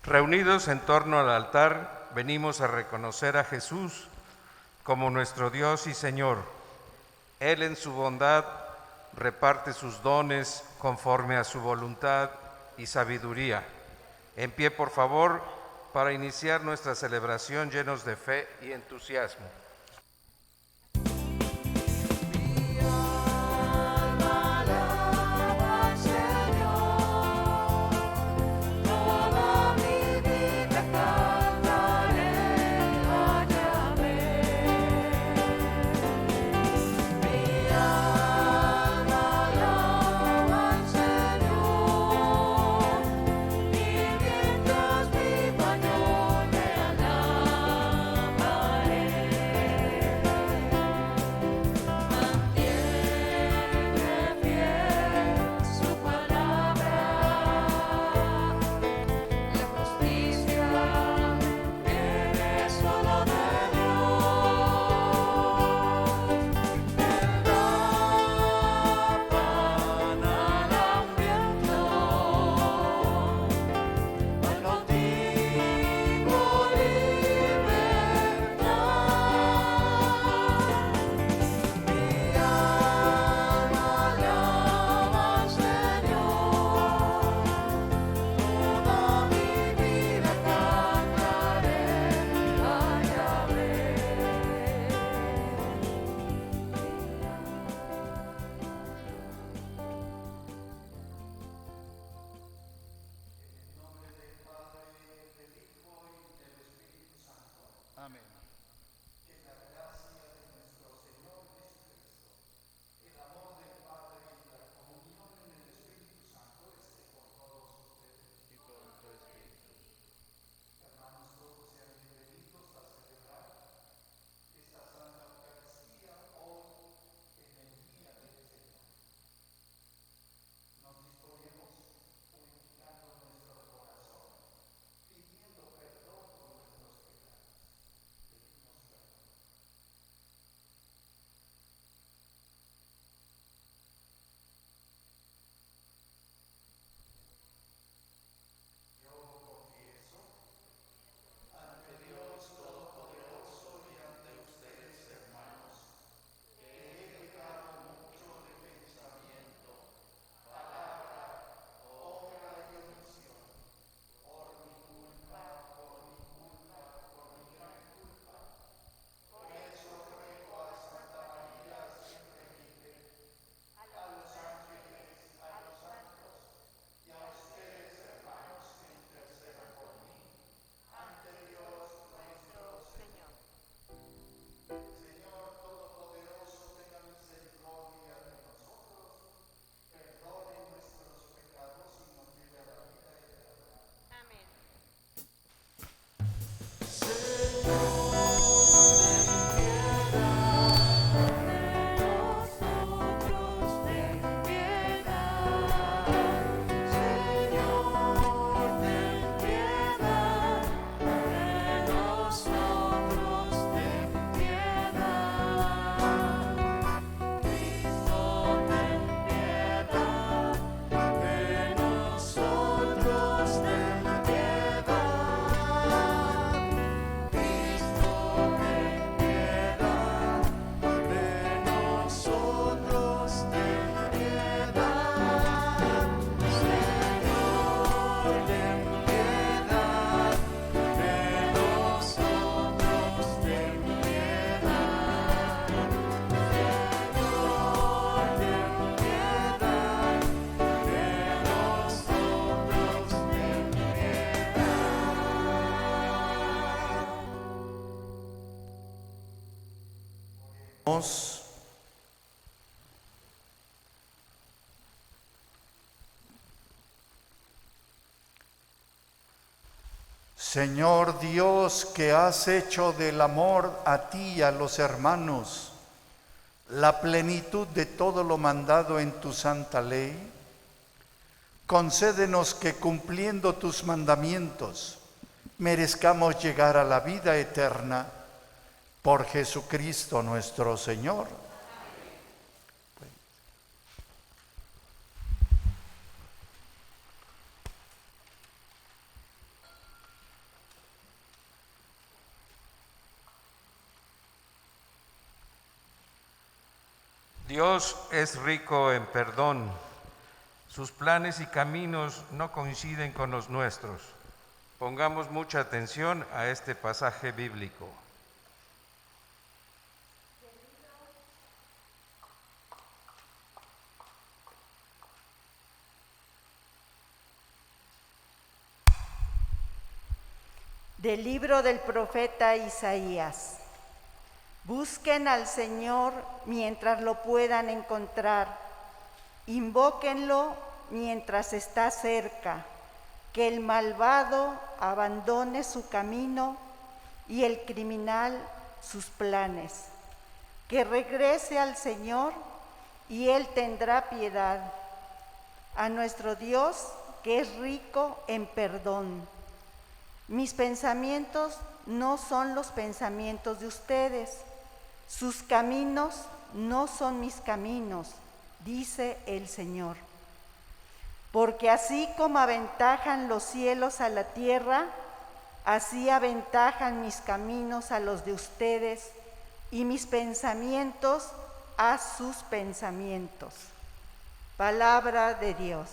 Reunidos en torno al altar, venimos a reconocer a Jesús como nuestro Dios y Señor. Él en su bondad reparte sus dones conforme a su voluntad y sabiduría. En pie, por favor, para iniciar nuestra celebración llenos de fe y entusiasmo. Señor Dios, que has hecho del amor a ti y a los hermanos la plenitud de todo lo mandado en tu santa ley, concédenos que cumpliendo tus mandamientos merezcamos llegar a la vida eterna por Jesucristo nuestro Señor. Dios es rico en perdón. Sus planes y caminos no coinciden con los nuestros. Pongamos mucha atención a este pasaje bíblico. Del libro del profeta Isaías. Busquen al Señor mientras lo puedan encontrar. Invóquenlo mientras está cerca. Que el malvado abandone su camino y el criminal sus planes. Que regrese al Señor y Él tendrá piedad. A nuestro Dios, que es rico en perdón. Mis pensamientos no son los pensamientos de ustedes, sus caminos no son mis caminos, dice el Señor. Porque así como aventajan los cielos a la tierra, así aventajan mis caminos a los de ustedes y mis pensamientos a sus pensamientos. Palabra de Dios.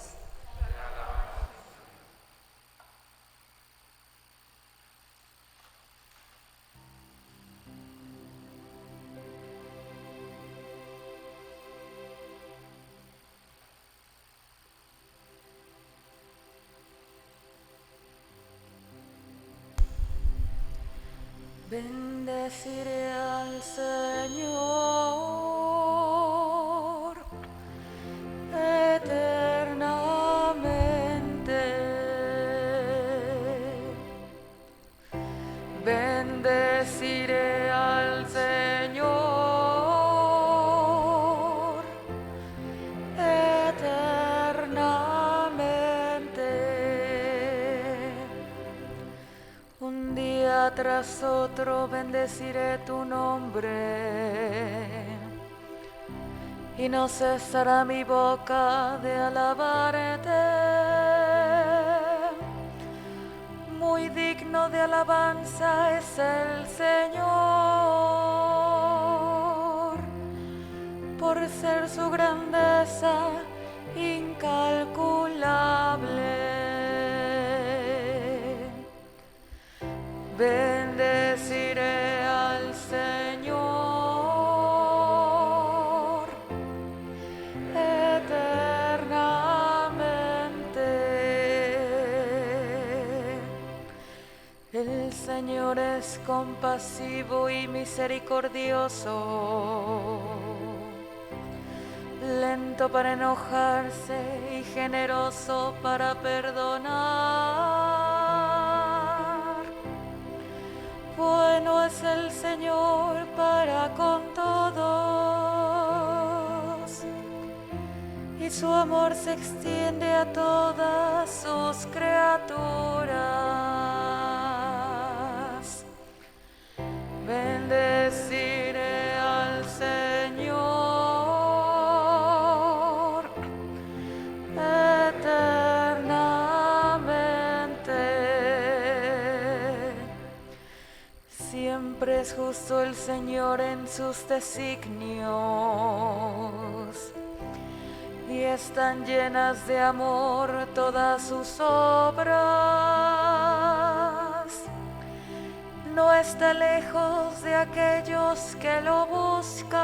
Bendeciré al Señor eternamente. Bendeciré al Señor eternamente. Un día tras otro bendeciré tu nombre y no cesará mi boca de alabarte. Muy digno de alabanza es el Señor, por ser su grandeza incalculable. Bendeciré al Señor eternamente. El Señor es compasivo y misericordioso, lento para enojarse y generoso para perdonar. Bueno es el Señor para con todos, y su amor se extiende a todas sus criaturas. Bendeciré al Señor eternamente. Siempre es justo el Señor en sus designios, y están llenas de amor todas sus obras. No está lejos de aquellos que lo buscan,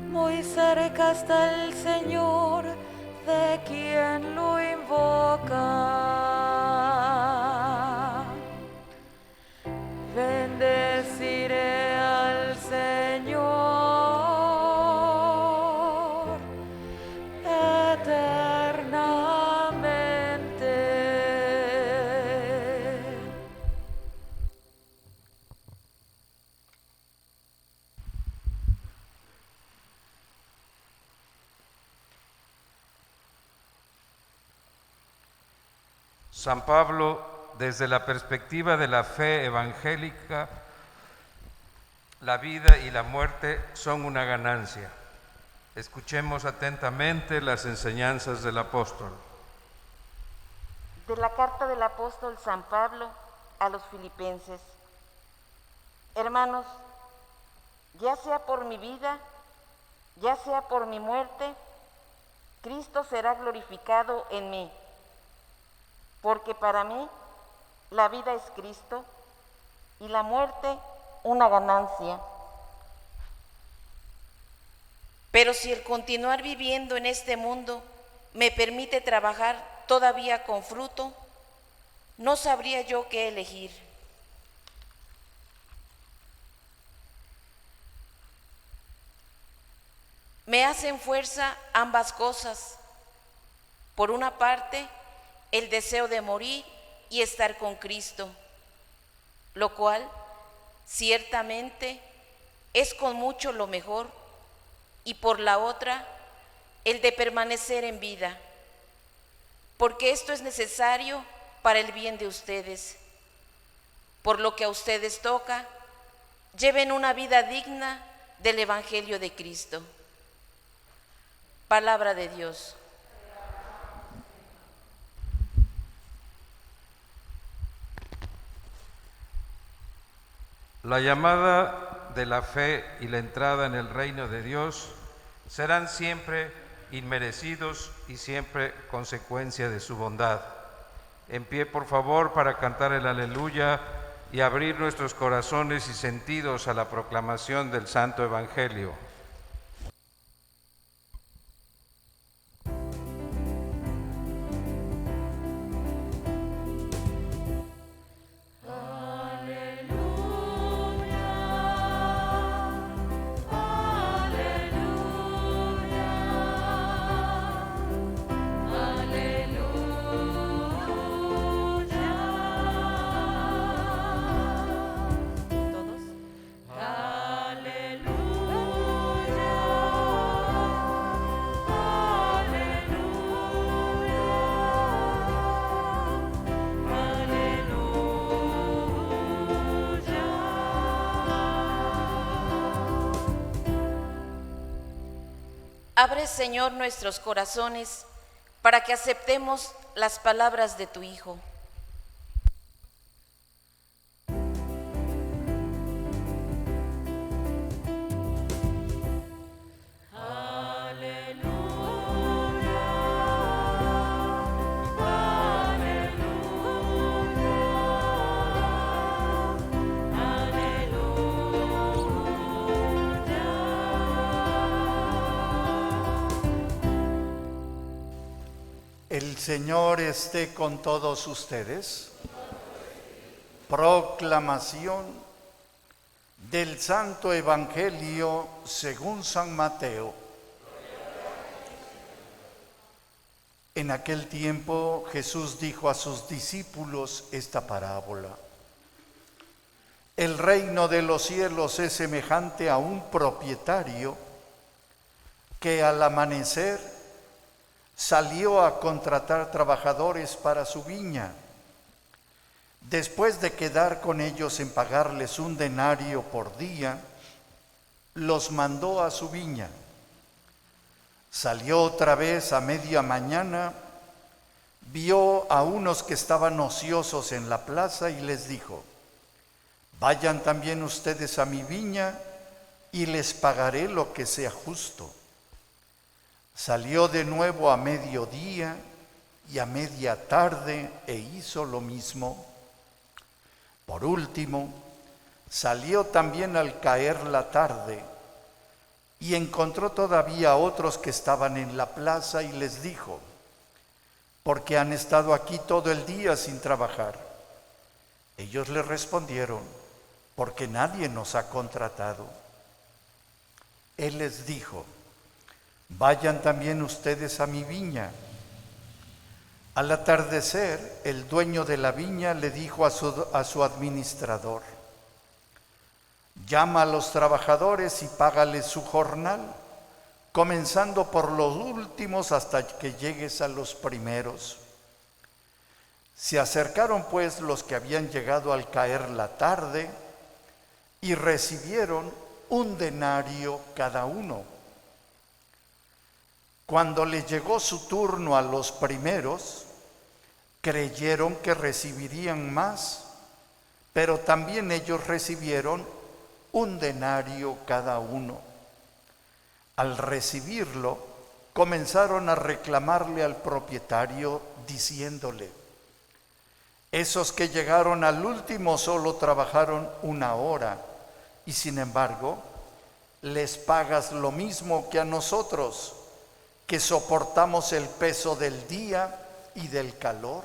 muy cerca está el Señor de quien lo invoca. Bendeciré al Señor eternamente. San Pablo, desde la perspectiva de la fe evangélica, la vida y la muerte son una ganancia. Escuchemos atentamente las enseñanzas del apóstol. De la carta del apóstol San Pablo a los filipenses. Hermanos, ya sea por mi vida, ya sea por mi muerte, Cristo será glorificado en mí, porque para mí la vida es Cristo y la muerte una ganancia. Pero si el continuar viviendo en este mundo me permite trabajar todavía con fruto, no sabría yo qué elegir. Me hacen fuerza ambas cosas. Por una parte, el deseo de morir y estar con Cristo, lo cual ciertamente es con mucho lo mejor, y por la otra, el de permanecer en vida, porque esto es necesario para el bien de ustedes. Por lo que a ustedes toca, lleven una vida digna del Evangelio de Cristo. Palabra de Dios. La llamada de la fe y la entrada en el reino de Dios serán siempre inmerecidos y siempre consecuencia de su bondad. En pie, por favor, para cantar el aleluya y abrir nuestros corazones y sentidos a la proclamación del Santo Evangelio. Abre, Señor, nuestros corazones para que aceptemos las palabras de tu Hijo. El Señor esté con todos ustedes. Proclamación del Santo Evangelio según San Mateo. En aquel tiempo Jesús dijo a sus discípulos esta parábola. El reino de los cielos es semejante a un propietario que al amanecer salió a contratar trabajadores para su viña. Después de quedar con ellos en pagarles un denario por día, los mandó a su viña. Salió otra vez a media mañana, vio a unos que estaban ociosos en la plaza y les dijo: vayan también ustedes a mi viña y les pagaré lo que sea justo. Salió de nuevo a mediodía y a media tarde e hizo lo mismo. Por último, salió también al caer la tarde y encontró todavía a otros que estaban en la plaza y les dijo: ¿por qué han estado aquí todo el día sin trabajar? Ellos le respondieron: porque nadie nos ha contratado. Él les dijo: vayan también ustedes a mi viña. Al atardecer, el dueño de la viña le dijo a su administrador: llama a los trabajadores y págales su jornal, comenzando por los últimos hasta que llegues a los primeros. Se acercaron pues los que habían llegado al caer la tarde y recibieron un denario cada uno. Cuando les llegó su turno a los primeros, creyeron que recibirían más, pero también ellos recibieron 1 denario cada uno. Al recibirlo, comenzaron a reclamarle al propietario diciéndole: esos que llegaron al último solo trabajaron 1 hora y sin embargo les pagas lo mismo que a nosotros, que soportamos el peso del día y del calor.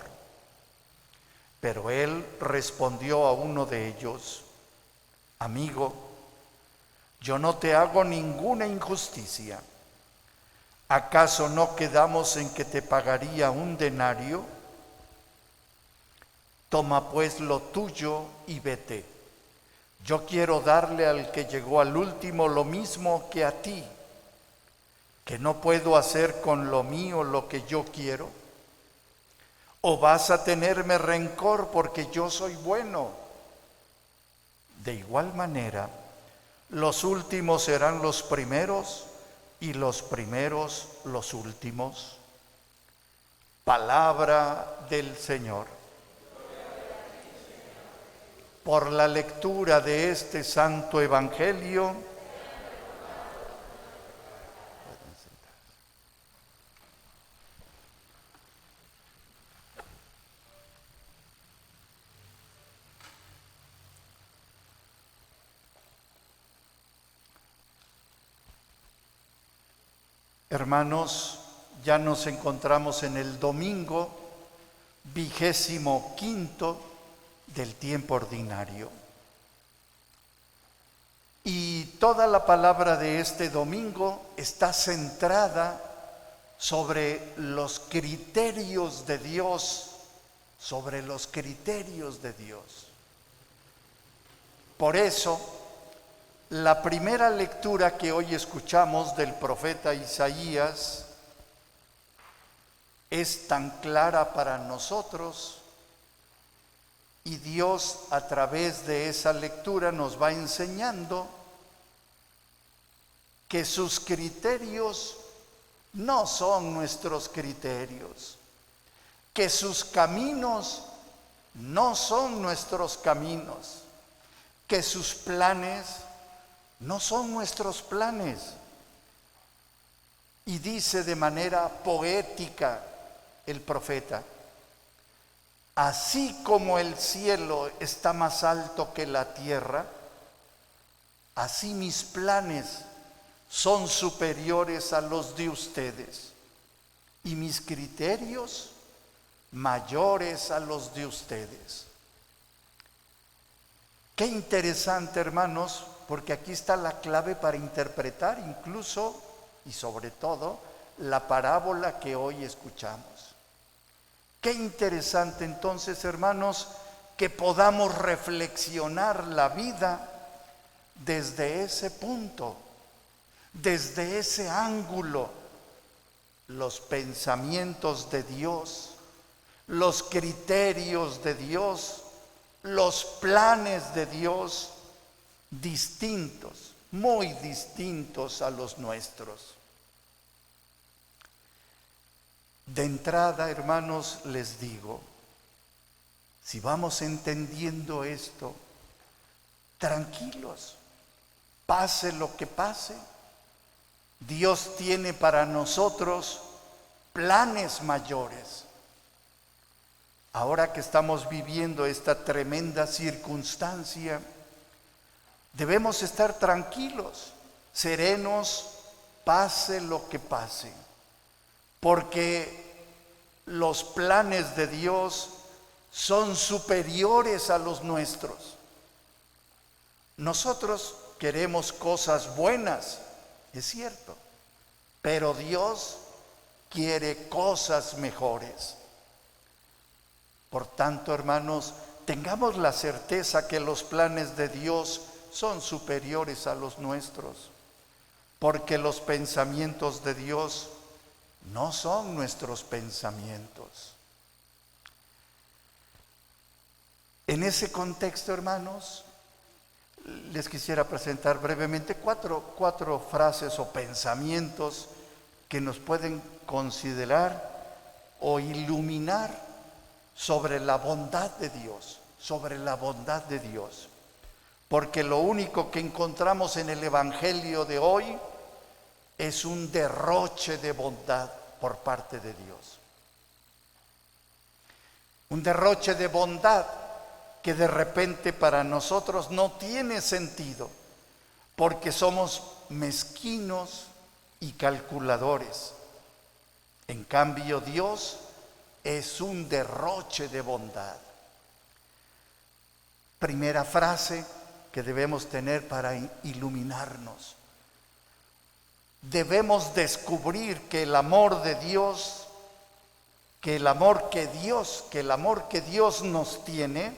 Pero él respondió a uno de ellos: amigo, yo no te hago ninguna injusticia. ¿Acaso no quedamos en que te pagaría 1 denario? Toma pues lo tuyo y vete. Yo quiero darle al que llegó al último lo mismo que a ti, que no puedo hacer con lo mío lo que yo quiero. ¿O vas a tenerme rencor porque yo soy bueno? De igual manera, los últimos serán los primeros y los primeros los últimos. Palabra del Señor. Por la lectura de este santo evangelio, hermanos, ya nos encontramos en el domingo 25º del tiempo ordinario. Y toda la palabra de este domingo está centrada sobre los criterios de Dios, sobre los criterios de Dios. Por eso, la primera lectura que hoy escuchamos del profeta Isaías es tan clara para nosotros, y Dios a través de esa lectura nos va enseñando que sus criterios no son nuestros criterios, que sus caminos no son nuestros caminos, que sus planes no son nuestros planes. Y dice de manera poética el profeta: así como el cielo está más alto que la tierra, así mis planes son superiores a los de ustedes y mis criterios mayores a los de ustedes. Qué interesante, hermanos, porque aquí está la clave para interpretar incluso y sobre todo la parábola que hoy escuchamos. Qué interesante entonces, hermanos, que podamos reflexionar la vida desde ese punto, desde ese ángulo. Los pensamientos de Dios, los criterios de Dios, los planes de Dios, distintos, muy distintos a los nuestros. De entrada, hermanos, les digo, si vamos entendiendo esto, tranquilos, pase lo que pase, Dios tiene para nosotros planes mayores. Ahora que estamos viviendo esta tremenda circunstancia, debemos estar tranquilos, serenos, pase lo que pase, porque los planes de Dios son superiores a los nuestros. Nosotros queremos cosas buenas, es cierto, pero Dios quiere cosas mejores. Por tanto, hermanos, tengamos la certeza que los planes de Dios son superiores a los nuestros, porque los pensamientos de Dios no son nuestros pensamientos. En ese contexto, hermanos, les quisiera presentar brevemente cuatro frases o pensamientos que nos pueden considerar o iluminar sobre la bondad de Dios, sobre la bondad de Dios. porque lo único que encontramos en el Evangelio de hoy es un derroche de bondad por parte de Dios. Un derroche de bondad que de repente para nosotros no tiene sentido, porque somos mezquinos y calculadores. En cambio, Dios es un derroche de bondad. Primera frase que debemos tener para iluminarnos. Debemos descubrir que el amor de Dios, que el amor que Dios nos tiene,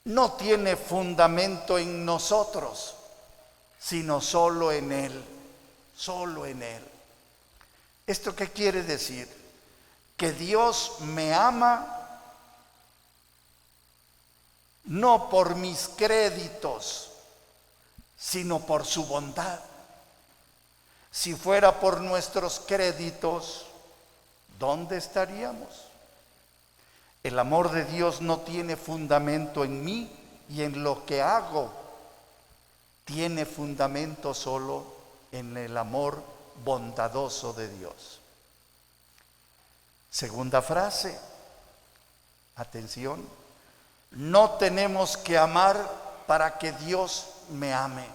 no tiene fundamento en nosotros, sino solo en Él, solo en Él. ¿Esto qué quiere decir? Que Dios me ama no por mis créditos, sino por su bondad. Si fuera por nuestros créditos, ¿dónde estaríamos? El amor de Dios no tiene fundamento en mí y en lo que hago. Tiene fundamento solo en el amor bondadoso de Dios. Segunda frase, atención, no tenemos que amar para que Dios me ame.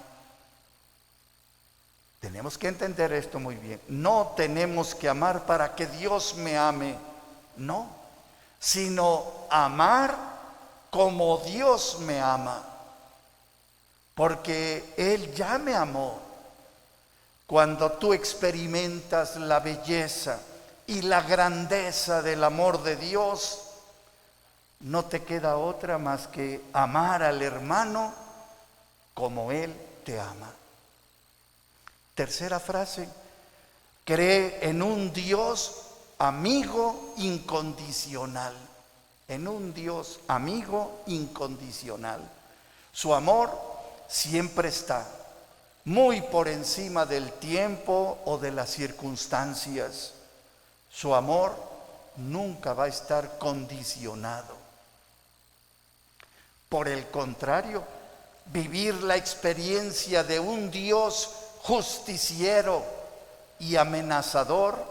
Tenemos que entender esto muy bien. No tenemos que amar para que Dios me ame, no, sino amar como Dios me ama, porque Él ya me amó. Cuando tú experimentas la belleza y la grandeza del amor de Dios, no te queda otra más que amar al hermano como Él te ama. Tercera frase, cree en un Dios amigo incondicional, en un Dios amigo incondicional. Su amor siempre está muy por encima del tiempo o de las circunstancias. Su amor nunca va a estar condicionado. Por el contrario, vivir la experiencia de un Dios justiciero y amenazador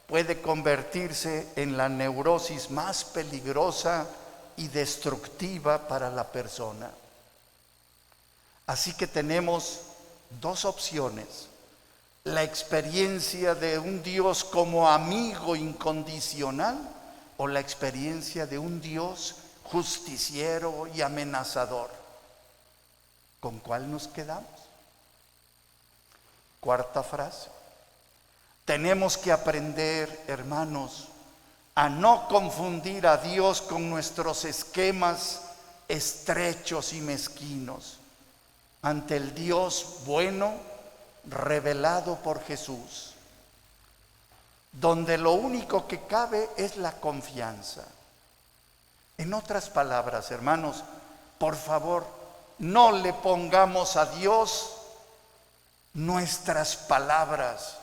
puede convertirse en la neurosis más peligrosa y destructiva para la persona. Así que tenemos dos opciones: la experiencia de un Dios como amigo incondicional o la experiencia de un Dios justiciero y amenazador. ¿Con cuál nos quedamos? Cuarta frase. Tenemos que aprender, hermanos, a no confundir a Dios con nuestros esquemas estrechos y mezquinos ante el Dios bueno revelado por Jesús, donde lo único que cabe es la confianza. En otras palabras, hermanos, por favor, no le pongamos a Dios nuestras palabras,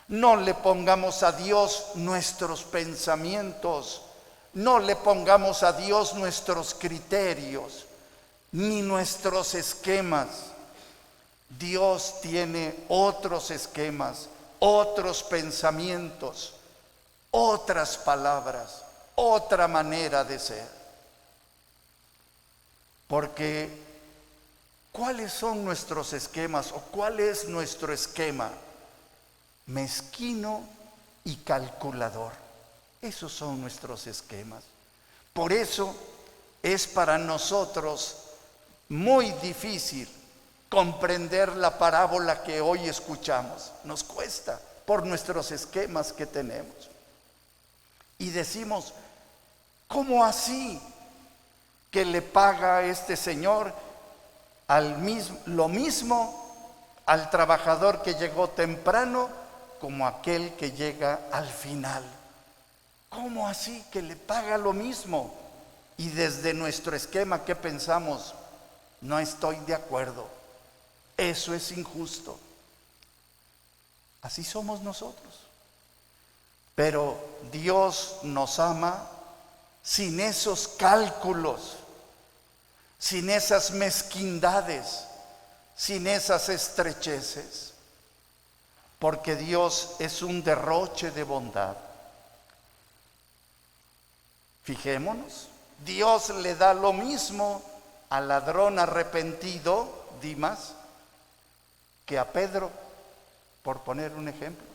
no le pongamos a Dios nuestros pensamientos, no le pongamos a Dios nuestros criterios, ni nuestros esquemas. Dios tiene otros esquemas, otros pensamientos, otras palabras, otra manera de ser. Porque ¿cuáles son nuestros esquemas o cuál es nuestro esquema? Mezquino y calculador. Esos son nuestros esquemas. Por eso es para nosotros muy difícil comprender la parábola que hoy escuchamos. Nos cuesta por nuestros esquemas que tenemos. Y decimos, ¿cómo así que le paga este señor lo mismo al trabajador que llegó temprano como aquel que llega al final? ¿Cómo así que le paga lo mismo? Y desde nuestro esquema, ¿qué pensamos? No estoy de acuerdo. Eso es injusto. Así somos nosotros. Pero Dios nos ama sin esos cálculos. sin esas mezquindades, sin esas estrecheces, porque Dios es un derroche de bondad. Fijémonos, Dios le da lo mismo al ladrón arrepentido, Dimas, que a Pedro, por poner un ejemplo.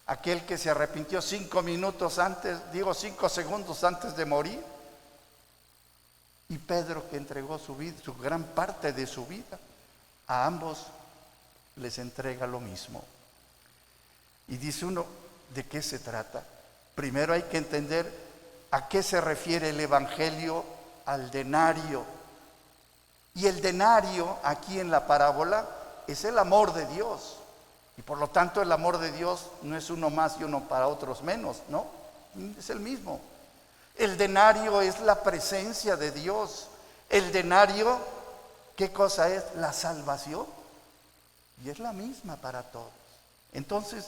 Aquel que se arrepintió 5 segundos antes de morir, y Pedro que entregó su vida, su gran parte de su vida. A ambos les entrega lo mismo. Y dice uno, ¿de qué se trata? Primero hay que entender a qué se refiere el Evangelio al denario. Y el denario aquí en la parábola es el amor de Dios. Y por lo tanto el amor de Dios no es uno más y uno para otros menos, ¿no? Es el mismo. El denario es la presencia de Dios. El denario, ¿qué cosa es? La salvación. Y es la misma para todos. Entonces,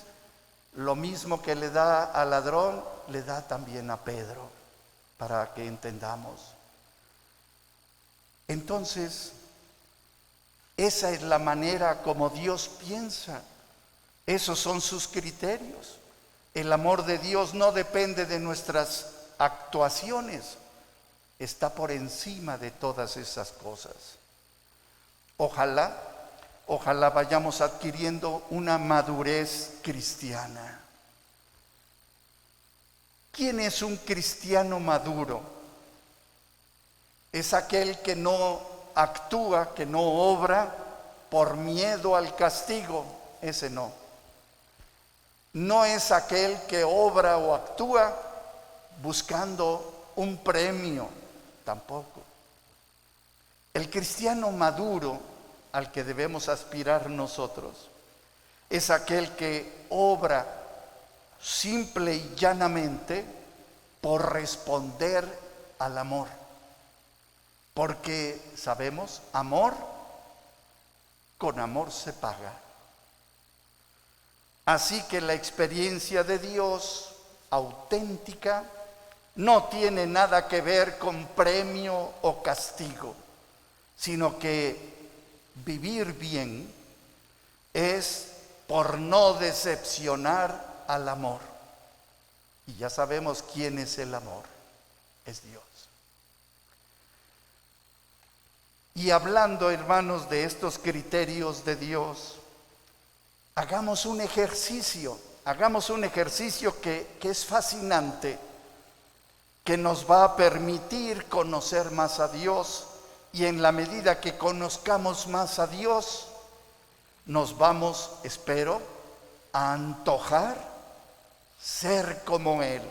lo mismo que le da al ladrón, le da también a Pedro, para que entendamos. Entonces, esa es la manera como Dios piensa. Esos son sus criterios. El amor de Dios no depende de nuestras actuaciones, está por encima de todas esas cosas. Ojalá vayamos adquiriendo una madurez cristiana. ¿Quién es un cristiano maduro? Es aquel que no actúa, que no obra por miedo al castigo. Ese no. No es aquel que obra o actúa buscando un premio, tampoco. El cristiano maduro al que debemos aspirar nosotros es aquel que obra simple y llanamente por responder al amor. Porque sabemos, amor con amor se paga. Así que la experiencia de Dios auténtica no tiene nada que ver con premio o castigo, sino que vivir bien es por no decepcionar al amor. Y ya sabemos quién es el amor, es Dios. Y hablando, hermanos, de estos criterios de Dios, hagamos un ejercicio que es fascinante, que nos va a permitir conocer más a Dios, y en la medida que conozcamos más a Dios, nos vamos, espero, a antojar ser como Él,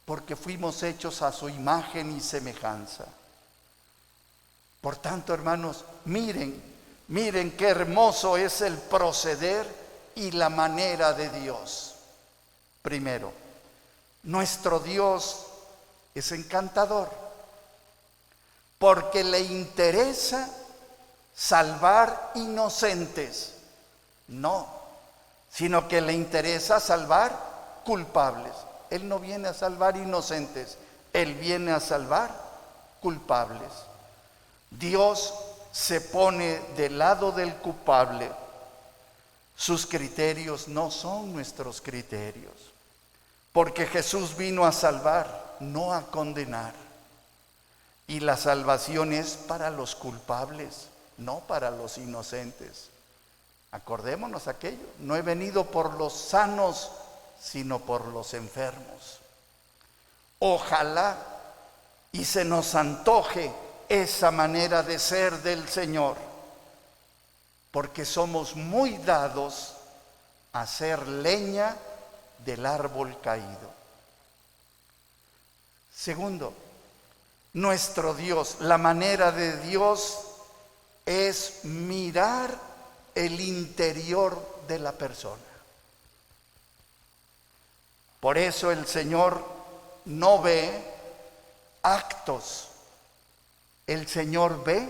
porque fuimos hechos a su imagen y semejanza. Por tanto, hermanos, miren qué hermoso es el proceder y la manera de Dios. Primero, nuestro Dios es encantador, porque le interesa salvar inocentes, no, sino que le interesa salvar culpables. Él no viene a salvar inocentes, Él viene a salvar culpables. Dios se pone del lado del culpable. Sus criterios no son nuestros criterios, porque Jesús vino a salvar, no a condenar. Y la salvación es para los culpables, no para los inocentes. Acordémonos aquello, no he venido por los sanos, sino por los enfermos. Ojalá y se nos antoje esa manera de ser del Señor, porque somos muy dados a ser leña del árbol caído. Segundo, nuestro Dios, la manera de Dios es mirar el interior de la persona. Por eso el Señor no ve actos, el Señor ve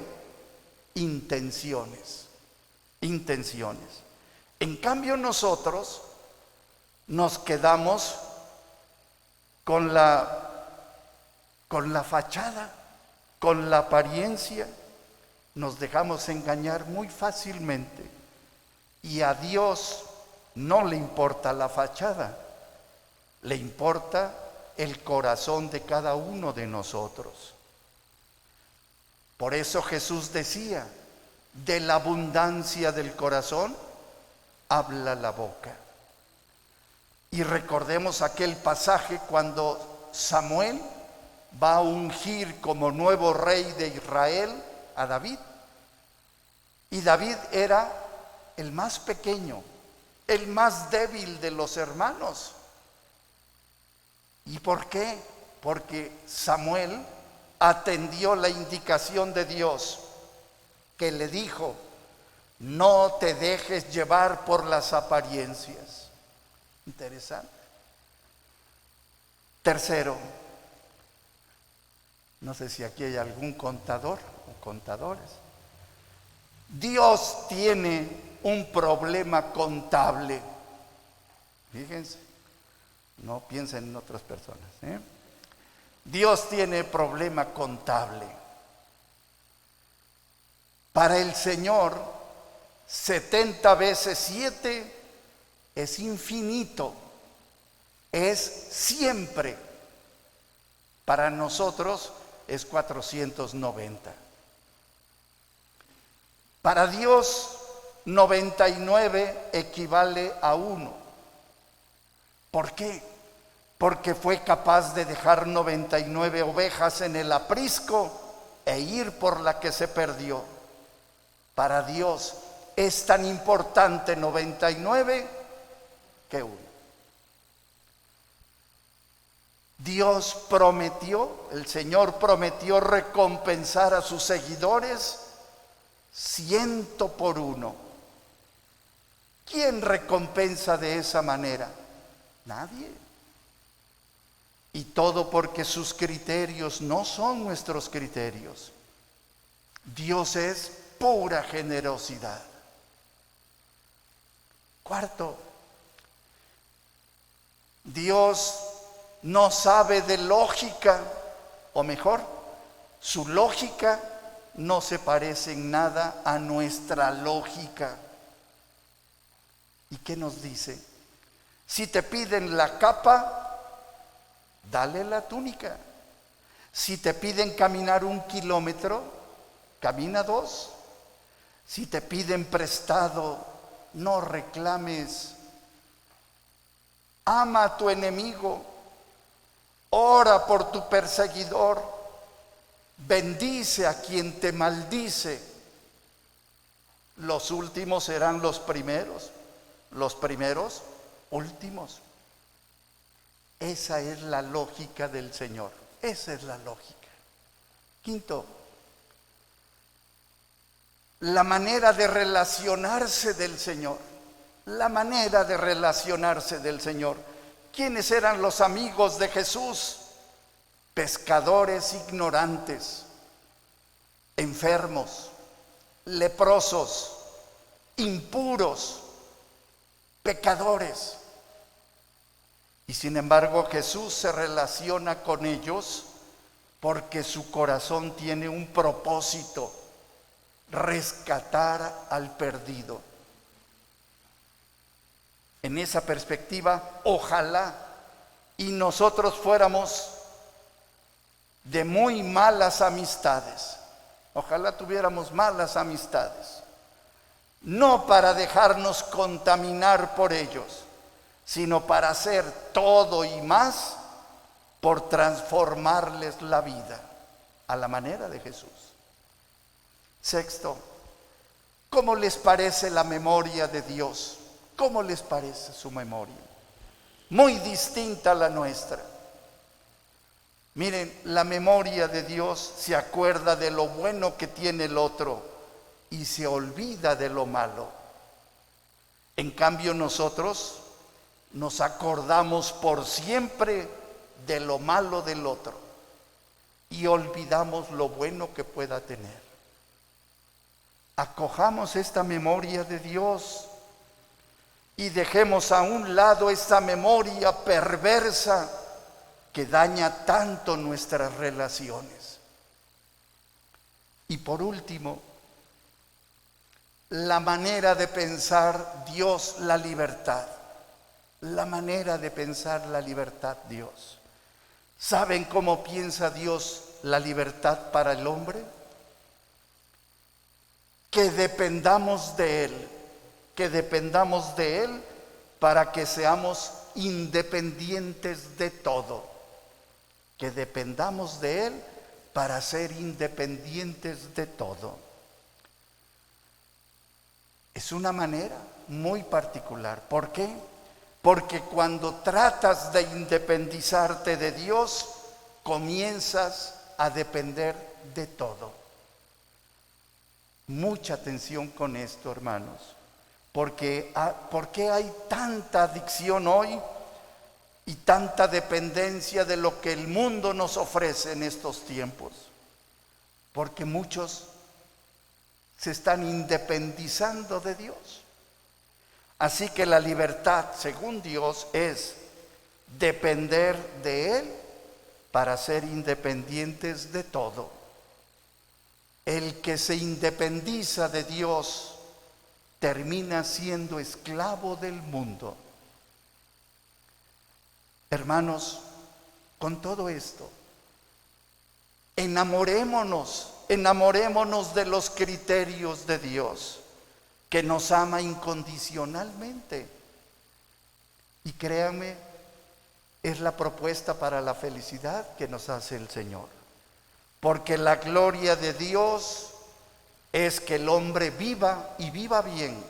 intenciones. En cambio nosotros nos quedamos con la fachada, Con la apariencia nos dejamos engañar muy fácilmente y a Dios no le importa la fachada, le importa el corazón de cada uno de nosotros. Por eso Jesús decía, de la abundancia del corazón habla la boca. Y recordemos aquel pasaje cuando Samuel va a ungir como nuevo rey de Israel a David. Y David era el más pequeño, el más débil de los hermanos. ¿Y por qué? Porque Samuel atendió la indicación de Dios, que le dijo, no te dejes llevar por las apariencias. Interesante. Tercero, no sé si aquí hay algún contador o contadores. Dios tiene un problema contable. Fíjense, no piensen en otras personas, ¿eh? Dios tiene problema contable. Para el Señor, 70 veces 7 es infinito, es siempre. Para nosotros es 490. Para Dios, 99 equivale a 1. ¿Por qué? Porque fue capaz de dejar 99 ovejas en el aprisco e ir por la que se perdió. Para Dios es tan importante 99 que 1. Dios prometió, el Señor prometió recompensar a sus seguidores 100 por 1. ¿Quién recompensa de esa manera? Nadie. Y todo porque sus criterios no son nuestros criterios. Dios es pura generosidad. Cuarto, Dios no sabe de lógica, o mejor, su lógica no se parece en nada a nuestra lógica. ¿Y qué nos dice? Si te piden la capa, dale la túnica. Si te piden caminar 1 kilómetro, camina 2. Si te piden prestado, no reclames. Ama a tu enemigo, ora por tu perseguidor, bendice a quien te maldice. Los últimos serán los primeros últimos. Esa es la lógica del Señor, esa es la lógica. Quinto, la manera de relacionarse del Señor, la manera de relacionarse del Señor. ¿Quiénes eran los amigos de Jesús? Pescadores ignorantes, enfermos, leprosos, impuros, pecadores. Y sin embargo Jesús se relaciona con ellos porque su corazón tiene un propósito: rescatar al perdido. En esa perspectiva, ojalá y nosotros fuéramos de muy malas amistades. Ojalá tuviéramos malas amistades. No para dejarnos contaminar por ellos, sino para hacer todo y más por transformarles la vida a la manera de Jesús. Sexto, ¿cómo les parece la memoria de Dios? ¿Cómo les parece su memoria? Muy distinta a la nuestra. Miren, la memoria de Dios se acuerda de lo bueno que tiene el otro y se olvida de lo malo. En cambio nosotros nos acordamos por siempre de lo malo del otro y olvidamos lo bueno que pueda tener. Acojamos esta memoria de Dios y dejemos a un lado esta memoria perversa que daña tanto nuestras relaciones. Y por último, la manera de pensar Dios la libertad. La manera de pensar la libertad Dios. ¿Saben cómo piensa Dios la libertad para el hombre? Que dependamos de Él para que seamos independientes de todo. Que dependamos de Él para ser independientes de todo. Es una manera muy particular. ¿Por qué? Porque cuando tratas de independizarte de Dios, comienzas a depender de todo. Mucha atención con esto, hermanos, porque hay tanta adicción hoy y tanta dependencia de lo que el mundo nos ofrece en estos tiempos, porque muchos se están independizando de Dios. Así que la libertad, según Dios, es depender de Él para ser independientes de todo. El que se independiza de Dios termina siendo esclavo del mundo. Hermanos, con todo esto, enamorémonos de los criterios de Dios, que nos ama incondicionalmente. Y créanme, es la propuesta para la felicidad que nos hace el Señor. Porque la gloria de Dios es que el hombre viva y viva bien.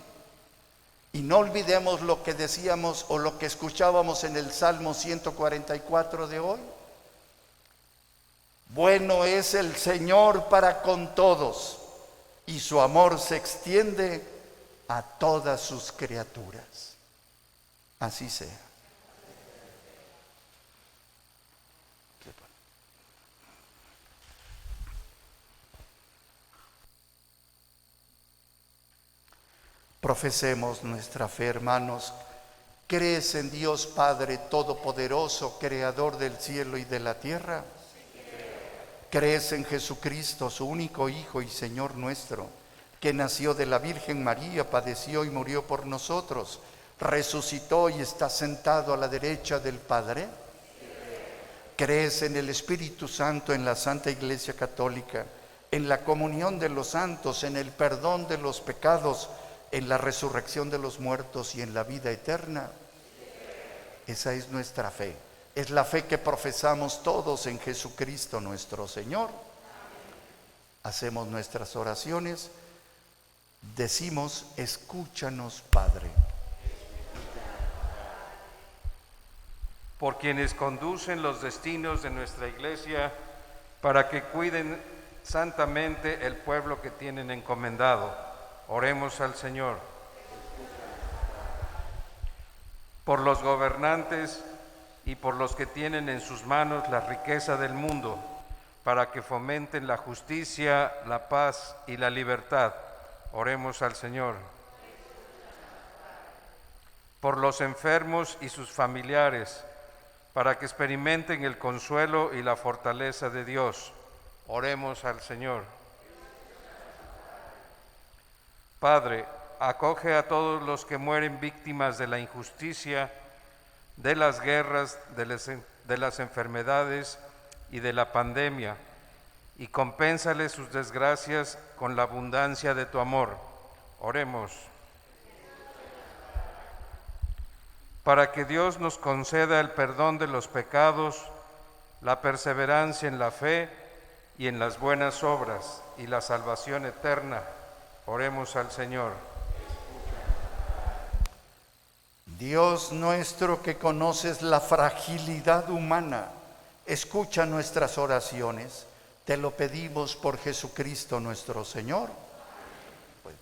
Y no olvidemos lo que decíamos o lo que escuchábamos en el Salmo 144 de hoy. Bueno es el Señor para con todos, y su amor se extiende a todas sus criaturas. Así sea. Profesemos nuestra fe, hermanos. ¿Crees en Dios Padre Todopoderoso, Creador del cielo y de la tierra? ¿Crees en Jesucristo, su único Hijo y Señor nuestro, que nació de la Virgen María, padeció y murió por nosotros, resucitó y está sentado a la derecha del Padre? ¿Crees en el Espíritu Santo, en la Santa Iglesia Católica, en la comunión de los santos, en el perdón de los pecados, en la resurrección de los muertos y en la vida eterna? Esa es nuestra fe. Es la fe que profesamos todos en Jesucristo nuestro Señor. Hacemos nuestras oraciones. Decimos: escúchanos, Padre. Por quienes conducen los destinos de nuestra iglesia, para que cuiden santamente el pueblo que tienen encomendado. Oremos al Señor. Por los gobernantes y por los que tienen en sus manos la riqueza del mundo, para que fomenten la justicia, la paz y la libertad. Oremos al Señor. Por los enfermos y sus familiares, para que experimenten el consuelo y la fortaleza de Dios. Oremos al Señor. Padre, acoge a todos los que mueren víctimas de la injusticia, de las guerras, de las enfermedades y de la pandemia, y compénsales sus desgracias con la abundancia de tu amor. Oremos. Para que Dios nos conceda el perdón de los pecados, la perseverancia en la fe y en las buenas obras, y la salvación eterna. Oremos al Señor. Dios nuestro, que conoces la fragilidad humana, escucha nuestras oraciones. Te lo pedimos por Jesucristo nuestro Señor. Por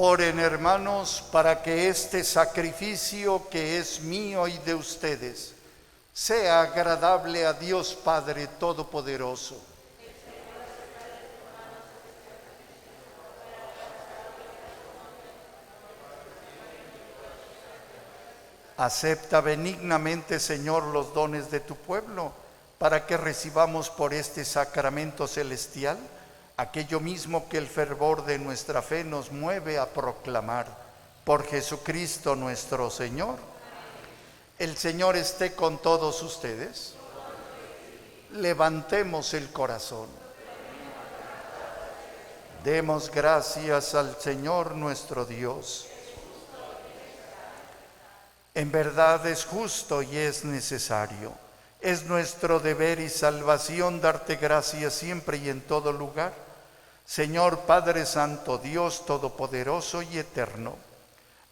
Oren, hermanos, para que este sacrificio que es mío y de ustedes sea agradable a Dios Padre Todopoderoso. Acepta benignamente, Señor, los dones de tu pueblo, para que recibamos por este sacramento celestial aquello mismo que el fervor de nuestra fe nos mueve a proclamar. Por Jesucristo nuestro Señor. El Señor esté con todos ustedes. Levantemos el corazón. Demos gracias al Señor nuestro Dios. En verdad es justo y es necesario. Es nuestro deber y salvación darte gracias siempre y en todo lugar. Señor Padre Santo, Dios Todopoderoso y Eterno,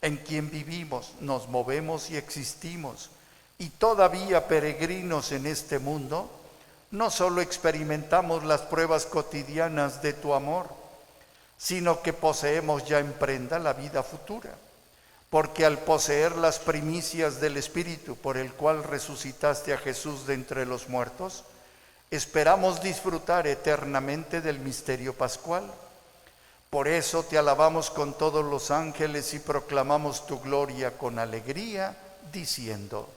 en quien vivimos, nos movemos y existimos, y todavía peregrinos en este mundo, no solo experimentamos las pruebas cotidianas de tu amor, sino que poseemos ya en prenda la vida futura. Porque al poseer las primicias del Espíritu por el cual resucitaste a Jesús de entre los muertos, esperamos disfrutar eternamente del misterio pascual. Por eso te alabamos con todos los ángeles y proclamamos tu gloria con alegría, diciendo: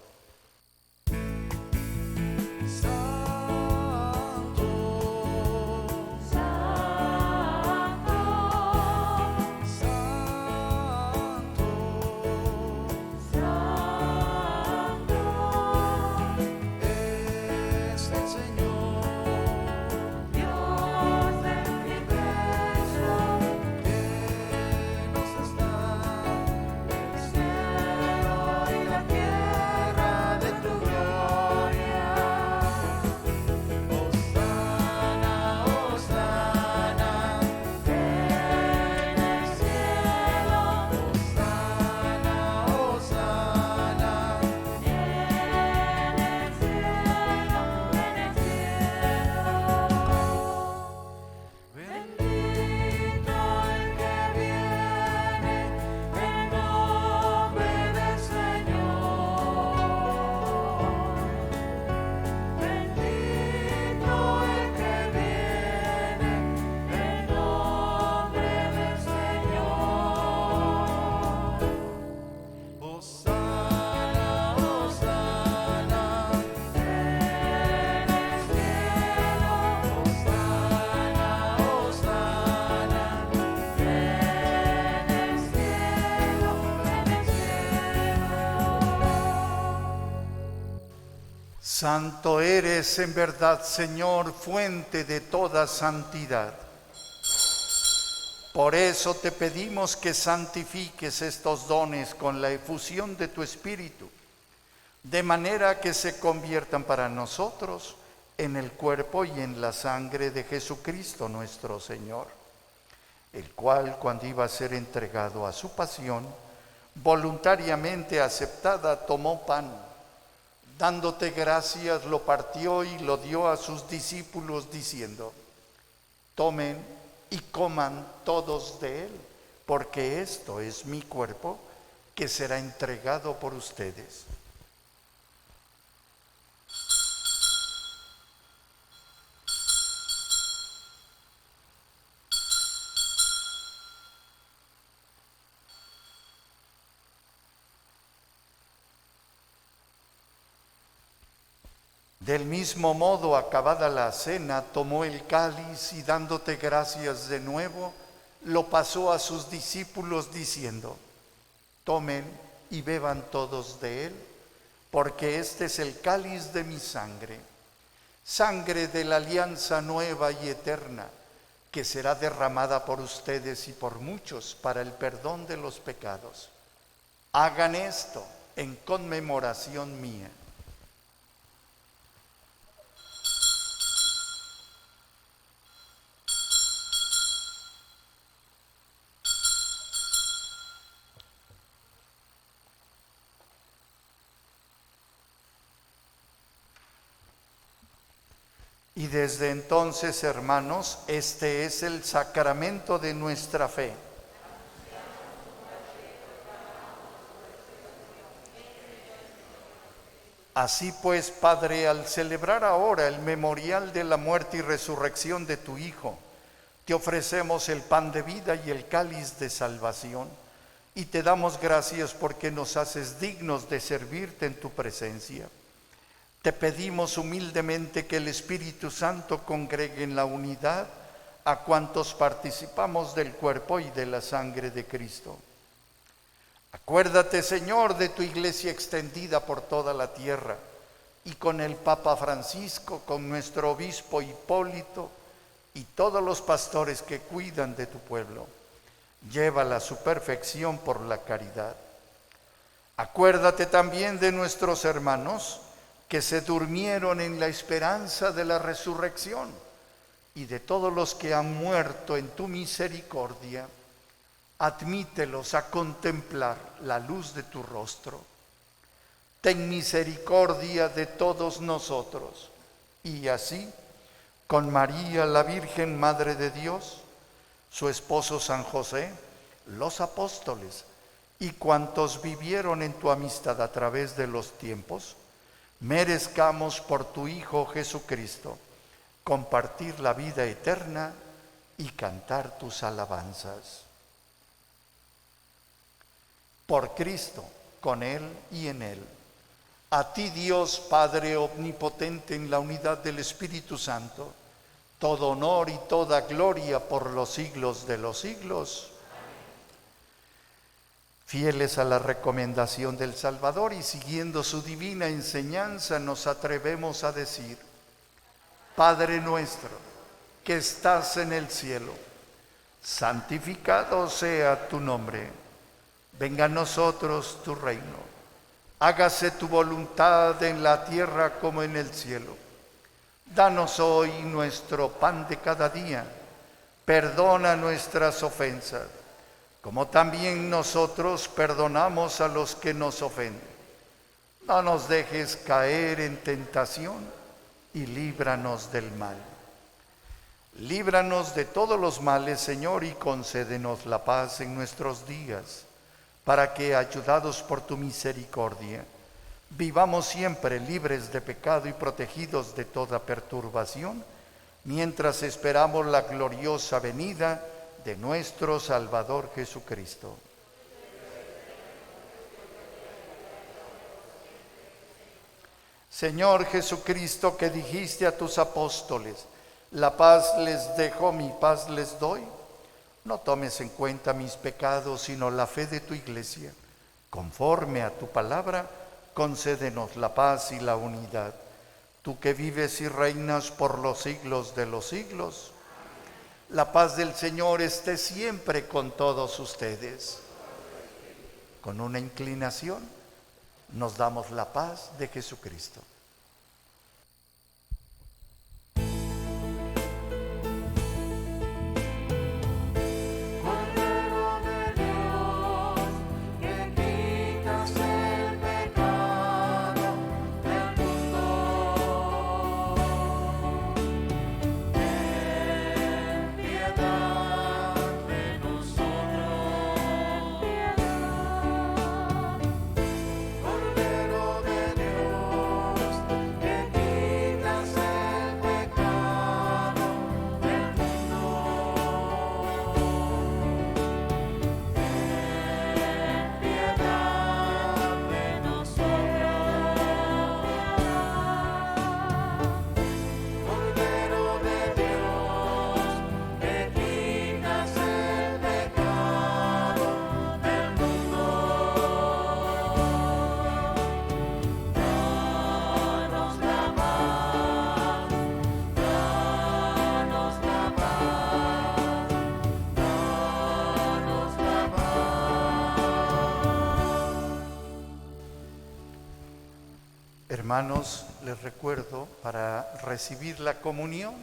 Santo eres en verdad, Señor, fuente de toda santidad. Por eso te pedimos que santifiques estos dones con la efusión de tu Espíritu, de manera que se conviertan para nosotros en el cuerpo y en la sangre de Jesucristo nuestro Señor, el cual, cuando iba a ser entregado a su pasión, voluntariamente aceptada, tomó pan. Dándote gracias, lo partió y lo dio a sus discípulos, diciendo: tomen y coman todos de él, porque esto es mi cuerpo, que será entregado por ustedes. Del mismo modo, acabada la cena, tomó el cáliz y dándote gracias de nuevo, lo pasó a sus discípulos diciendo: tomen y beban todos de él, porque este es el cáliz de mi sangre, sangre de la alianza nueva y eterna, que será derramada por ustedes y por muchos para el perdón de los pecados. Hagan esto en conmemoración mía. Y desde entonces, hermanos, este es el sacramento de nuestra fe. Así pues, Padre, al celebrar ahora el memorial de la muerte y resurrección de tu Hijo, te ofrecemos el pan de vida y el cáliz de salvación, y te damos gracias porque nos haces dignos de servirte en tu presencia. Te pedimos humildemente que el Espíritu Santo congregue en la unidad a cuantos participamos del cuerpo y de la sangre de Cristo. Acuérdate, Señor, de tu iglesia extendida por toda la tierra, y con el Papa Francisco, con nuestro obispo Hipólito y todos los pastores que cuidan de tu pueblo. Llévala a su perfección por la caridad. Acuérdate también de nuestros hermanos que se durmieron en la esperanza de la resurrección, y de todos los que han muerto en tu misericordia. Admítelos a contemplar la luz de tu rostro. Ten misericordia de todos nosotros. Y así, con María, la Virgen Madre de Dios, su esposo San José, los apóstoles y cuantos vivieron en tu amistad a través de los tiempos, merezcamos por tu Hijo Jesucristo compartir la vida eterna y cantar tus alabanzas. Por Cristo, con Él y en Él. A ti, Dios Padre omnipotente, en la unidad del Espíritu Santo, todo honor y toda gloria por los siglos de los siglos. Fieles a la recomendación del Salvador y siguiendo su divina enseñanza, nos atrevemos a decir: Padre nuestro, que estás en el cielo, santificado sea tu nombre. Venga a nosotros tu reino. Hágase tu voluntad en la tierra como en el cielo. Danos hoy nuestro pan de cada día. Perdona nuestras ofensas, como también nosotros perdonamos a los que nos ofenden. No nos dejes caer en tentación y líbranos del mal. Líbranos de todos los males, Señor, y concédenos la paz en nuestros días, para que, ayudados por tu misericordia, vivamos siempre libres de pecado y protegidos de toda perturbación, mientras esperamos la gloriosa venida de nuestro Salvador Jesucristo. Señor Jesucristo, que dijiste a tus apóstoles: la paz les dejo, mi paz les doy, no tomes en cuenta mis pecados, sino la fe de tu iglesia. Conforme a tu palabra, concédenos la paz y la unidad. Tú que vives y reinas por los siglos de los siglos. La paz del Señor esté siempre con todos ustedes. Con una inclinación, nos damos la paz de Jesucristo. Hermanos, les recuerdo, para recibir la comunión,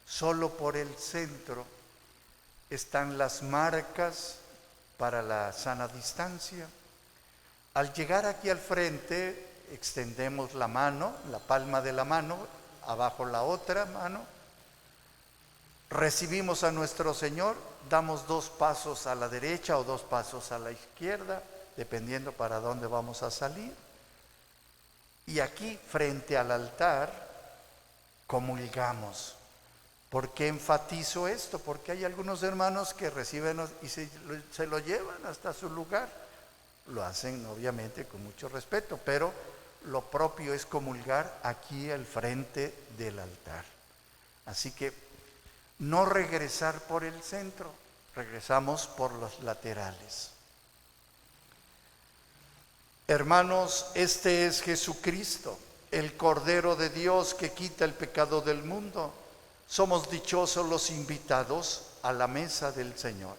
solo por el centro están las marcas para la sana distancia. Al llegar aquí al frente, extendemos la mano, la palma de la mano, abajo la otra mano, recibimos a nuestro Señor, damos 2 pasos a la derecha o 2 pasos a la izquierda, dependiendo para dónde vamos a salir. Y aquí, frente al altar, comulgamos. ¿Por qué enfatizo esto? Porque hay algunos hermanos que reciben y se lo llevan hasta su lugar. Lo hacen obviamente con mucho respeto, pero lo propio es comulgar aquí al frente del altar. Así que no regresar por el centro, regresamos por los laterales. Hermanos, este es Jesucristo, el Cordero de Dios que quita el pecado del mundo. Somos dichosos los invitados a la mesa del Señor.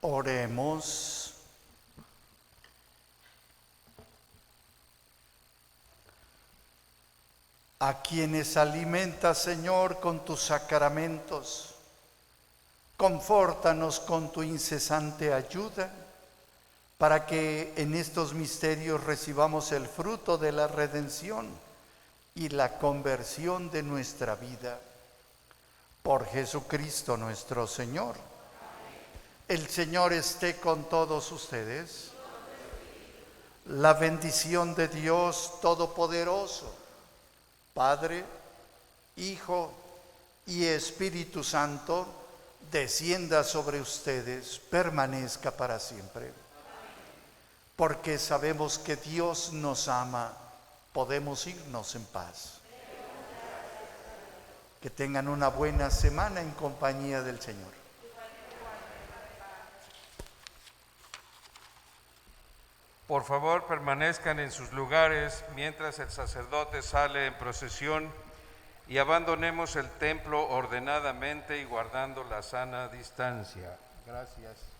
Oremos. A quienes alimentas, Señor, con tus sacramentos, confórtanos con tu incesante ayuda, para que en estos misterios recibamos el fruto de la redención y la conversión de nuestra vida. Por Jesucristo nuestro Señor. El Señor esté con todos ustedes. La bendición de Dios Todopoderoso, Padre, Hijo y Espíritu Santo, descienda sobre ustedes, permanezca para siempre. Porque sabemos que Dios nos ama, podemos irnos en paz. Que tengan una buena semana en compañía del Señor. Por favor, permanezcan en sus lugares mientras el sacerdote sale en procesión y abandonemos el templo ordenadamente y guardando la sana distancia. Gracias.